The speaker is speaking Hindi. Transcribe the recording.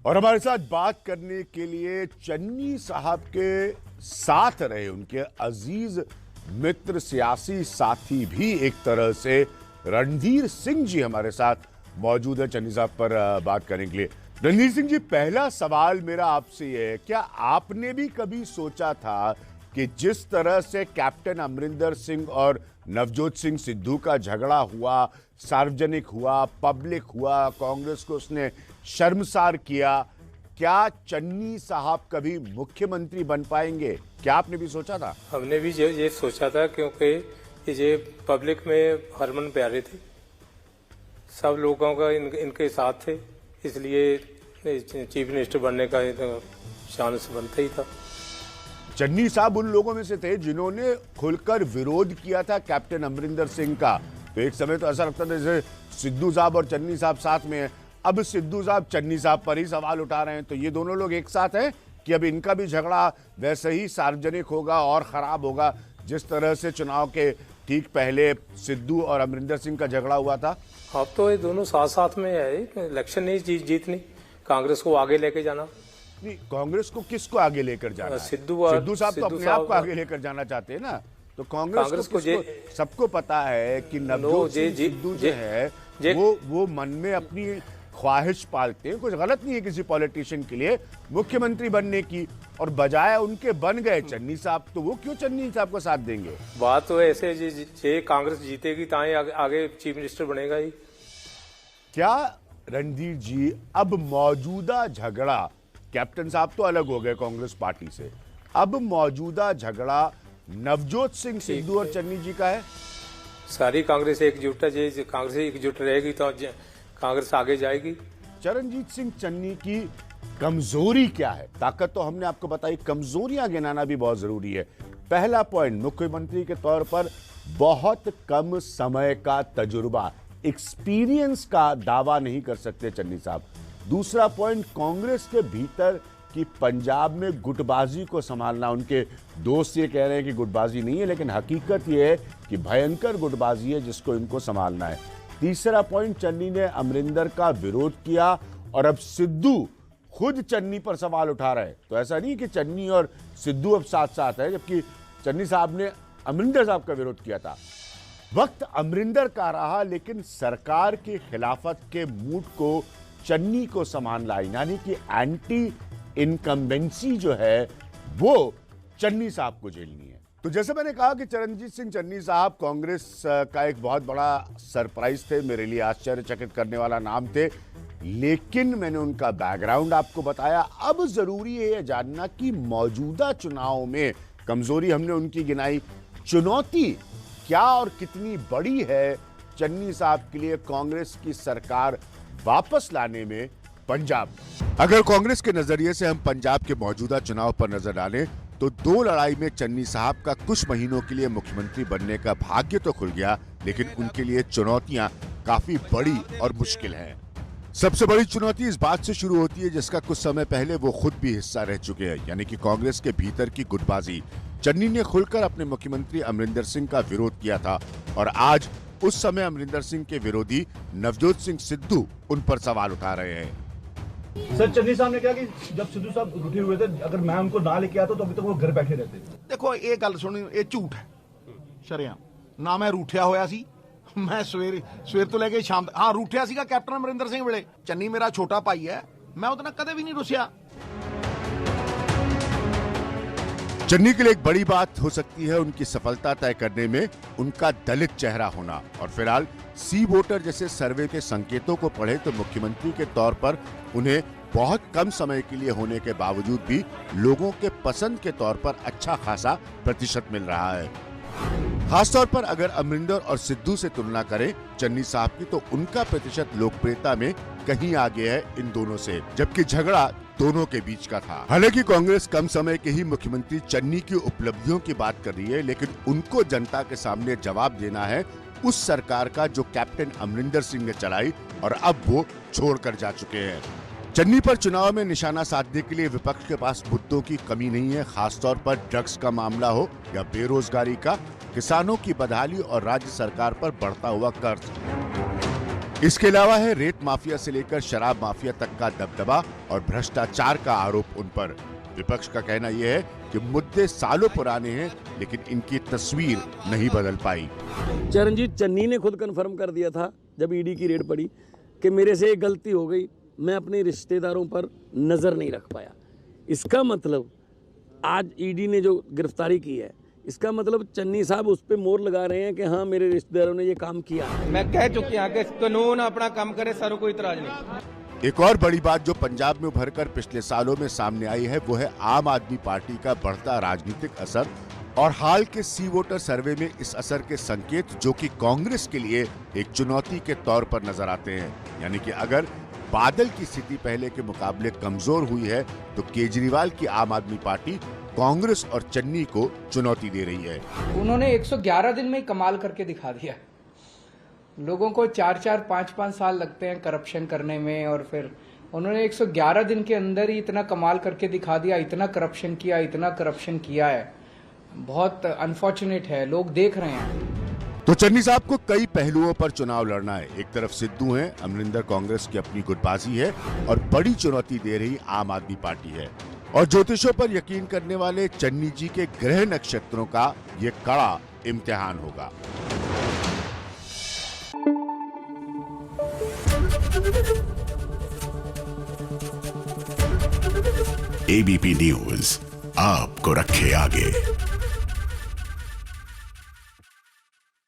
और हमारे साथ बात करने के लिए चन्नी साहब के साथ रहे उनके अजीज मित्र, सियासी साथी भी एक तरह से, रणधीर सिंह जी हमारे साथ मौजूद है चन्नी साहब पर बात करने के लिए। रणधीर सिंह जी, पहला सवाल मेरा आपसे ये है, क्या आपने भी कभी सोचा था कि जिस तरह से कैप्टन अमरिंदर सिंह और नवजोत सिंह सिद्धू का झगड़ा हुआ, सार्वजनिक हुआ, पब्लिक हुआ, कांग्रेस को उसने शर्मसार किया, क्या चन्नी साहब कभी मुख्यमंत्री बन पाएंगे? क्या आपने भी सोचा था? हमने भी ये सोचा था, क्योंकि ये पब्लिक में हरमन प्यारे थे, सब लोगों का इनके साथ थे, इसलिए चीफ मिनिस्टर बनने का चांस बनता ही था। चन्नी साहब उन लोगों में से थे जिन्होंने खुलकर विरोध किया था कैप्टन अमरिंदर सिंह का। तो एक समय तो ऐसा लगता था जैसे सिद्धू साहब और चन्नी साहब साथ में हैं। अब सिद्धू साहब चन्नी साहब पर ही सवाल उठा रहे हैं, तो ये दोनों लोग एक साथ हैं कि अब इनका भी झगड़ा वैसे ही सार्वजनिक होगा और खराब होगा जिस तरह से चुनाव के ठीक पहले सिद्धू और अमरिंदर सिंह का झगड़ा हुआ था? अब तो ये दोनों साथ साथ में है, इलेक्शन नहीं जीतनी, कांग्रेस को आगे लेके जाना। नहीं, कांग्रेस को किसको आगे लेकर जाना? सिद्धू साहब तो अपने आप को आगे लेकर जाना चाहते हैं ना। तो कांग्रेस को सबको पता है कि नवजोत सिंह सिद्धू जो है वो मन में अपनी ख्वाहिश पालते हैं। कुछ गलत नहीं है किसी पॉलिटिशियन के लिए मुख्यमंत्री बनने की, और बजाय उनके बन गए चन्नी साहब, तो वो क्यों चन्नी साहब को साथ देंगे? बात तो ऐसे जे कांग्रेस जीतेगी ताई आगे चीफ मिनिस्टर बनेगा ही। क्या रणधीर जी, अब मौजूदा झगड़ा, कैप्टन साहब तो अलग हो गए कांग्रेस पार्टी से, अब मौजूदा झगड़ा नवजोत सिंह सिद्धू और चन्नी जी का है? सारी कांग्रेस एकजुट है, कांग्रेस एकजुट रहेगी तो कांग्रेस आगे जाएगी। चरणजीत सिंह चन्नी की कमजोरी क्या है? ताकत तो हमने आपको बताई, कमजोरियां गिनाना भी बहुत जरूरी है। पहला पॉइंट, मुख्यमंत्री के तौर पर बहुत कम समय का तजुर्बा, एक्सपीरियंस का दावा नहीं कर सकते चन्नी साहब। दूसरा पॉइंट, कांग्रेस के भीतर की पंजाब में गुटबाजी को संभालना। उनके दोस्त ये कह रहे हैं कि गुटबाजी नहीं है, लेकिन हकीकत ये है कि भयंकर गुटबाजी है जिसको इनको संभालना है। तीसरा पॉइंट, चन्नी ने अमरिंदर का विरोध किया और अब सिद्धू खुद चन्नी पर सवाल उठा रहे हैं। तो ऐसा नहीं कि चन्नी और सिद्धू अब साथ साथ है, जबकि चन्नी साहब ने अमरिंदर साहब का विरोध किया था। वक्त अमरिंदर का रहा, लेकिन सरकार की खिलाफत के मूड को चन्नी को संभालना, यानी कि एंटी इनकम्बेंसी जो है वो चन्नी साहब को झेलनी है। तो जैसे मैंने कहा कि चरणजीत सिंह चन्नी साहब कांग्रेस का एक बहुत बड़ा सरप्राइज थे, मेरे लिए आश्चर्यचकित करने वाला नाम थे, लेकिन मैंने उनका बैकग्राउंड आपको बताया। अब जरूरी है यह जानना कि मौजूदा चुनाव में कमजोरी हमने उनकी गिनाई, चुनौती क्या और कितनी बड़ी है चन्नी साहब के लिए कांग्रेस की सरकार वापस लाने में पंजाब? अगर कांग्रेस के नजरिए से हम पंजाब के मौजूदा चुनाव पर नजर डालें तो दो लड़ाई में चन्नी साहब का कुछ महीनों के लिए मुख्यमंत्री बनने का भाग्य तो खुल गया, लेकिन उनके लिए चुनौतियां काफी बड़ी और मुश्किल हैं। सबसे बड़ी चुनौती इस बात से शुरू होती है जिसका कुछ समय पहले वो खुद भी हिस्सा रह चुके हैं, यानी कि कांग्रेस के भीतर की गुटबाजी। चन्नी ने खुलकर अपने मुख्यमंत्री अमरिंदर सिंह का विरोध किया था और आज उस समय अमरिंदर सिंह के विरोधी नवजोत सिंह सिद्धू उन पर सवाल उठा रहे हैं। सर, चन्नी साहब ने कहा कि जब सिद्धू साहब रूठे हुए थे, अगर मैं उनको ना लेके आता तो अभी तक वो घर बैठे रहते। देखो, ये गल सुनी, ये झूठ है शरेआम। ना मैं रूठिया होया सी, मैं सवेर तो लेके शाम, हाँ रूठिया सीगा कैप्टन अमरिंदर सिंह वेले। चन्नी मेरा छोटा भाई है, मैं उतना कदे भी नहीं रुसिया। चन्नी के लिए एक बड़ी बात हो सकती है उनकी सफलता तय करने में उनका दलित चेहरा होना, और फिलहाल सी वोटर जैसे सर्वे के संकेतों को पढ़े तो मुख्यमंत्री के तौर पर उन्हें बहुत कम समय के लिए होने के बावजूद भी लोगों के पसंद के तौर पर अच्छा खासा प्रतिशत मिल रहा है। खासतौर पर अगर अमरिंदर और सिद्धू से तुलना करें चन्नी साहब की, तो उनका प्रतिशत लोकप्रियता में कहीं आगे है इन दोनों से, जबकि झगड़ा दोनों के बीच का था। हालांकि कांग्रेस कम समय के ही मुख्यमंत्री चन्नी की उपलब्धियों की बात कर रही है, लेकिन उनको जनता के सामने जवाब देना है उस सरकार का जो कैप्टन अमरिंदर सिंह ने चलाई और अब वो छोड़कर जा चुके हैं। चन्नी पर चुनाव में निशाना साधने के लिए विपक्ष के पास मुद्दों की कमी नहीं है, खासतौर पर ड्रग्स का मामला हो या बेरोजगारी का, किसानों की बदहाली और राज्य सरकार पर बढ़ता हुआ कर्ज। इसके अलावा है रेत माफिया से लेकर शराब माफिया तक का दबदबा और भ्रष्टाचार का आरोप उन पर। विपक्ष का कहना यह है कि मुद्दे सालों पुराने हैं, लेकिन इनकी तस्वीर नहीं बदल पाई। चरणजीत चन्नी ने खुद कंफर्म कर दिया था जब ईडी की रेड पड़ी कि मेरे से एक गलती हो गई, मैं अपने रिश्तेदारों पर नजर नहीं रख पाया। इसका मतलब आज ईडी ने जो गिरफ्तारी की है, इसका मतलब चन्नी साहब उस पे मोहर लगा रहे हैं कि हाँ मेरे रिश्तेदारों ने ये काम किया। मैं कह चुकी हूं कि कानून अपना काम करे, सारों को इतराज नहीं। एक और बड़ी बात जो पंजाब में उभरकर पिछले सालों में सामने आई है वो है आम आदमी पार्टी का बढ़ता राजनीतिक असर और हाल के सी वोटर सर्वे में इस असर के संकेत जो कि कांग्रेस के लिए एक चुनौती के तौर पर नजर आते हैं। यानी कि अगर बादल की स्थिति पहले के मुकाबले कमजोर हुई है तो केजरीवाल की आम आदमी पार्टी कांग्रेस और चन्नी को चुनौती दे रही है। उन्होंने 111 दिन में ही कमाल करके दिखा दिया। लोगों को 4-4, 5-5 साल लगते हैं करप्शन करने में, और फिर उन्होंने 111 दिन के अंदर ही इतना कमाल करके दिखा दिया। इतना करप्शन किया है, बहुत अनफॉर्चुनेट है। लोग देख रहे हैं। तो चन्नी साहब को कई पहलुओं पर चुनाव लड़ना है। एक तरफ सिद्धू हैं, अमरिंदर कांग्रेस की अपनी गुटबाजी है और बड़ी चुनौती दे रही आम आदमी पार्टी है। और ज्योतिषों पर यकीन करने वाले चन्नी जी के ग्रह नक्षत्रों का ये कड़ा इम्तिहान होगा। एबीपी न्यूज आपको रखे आगे।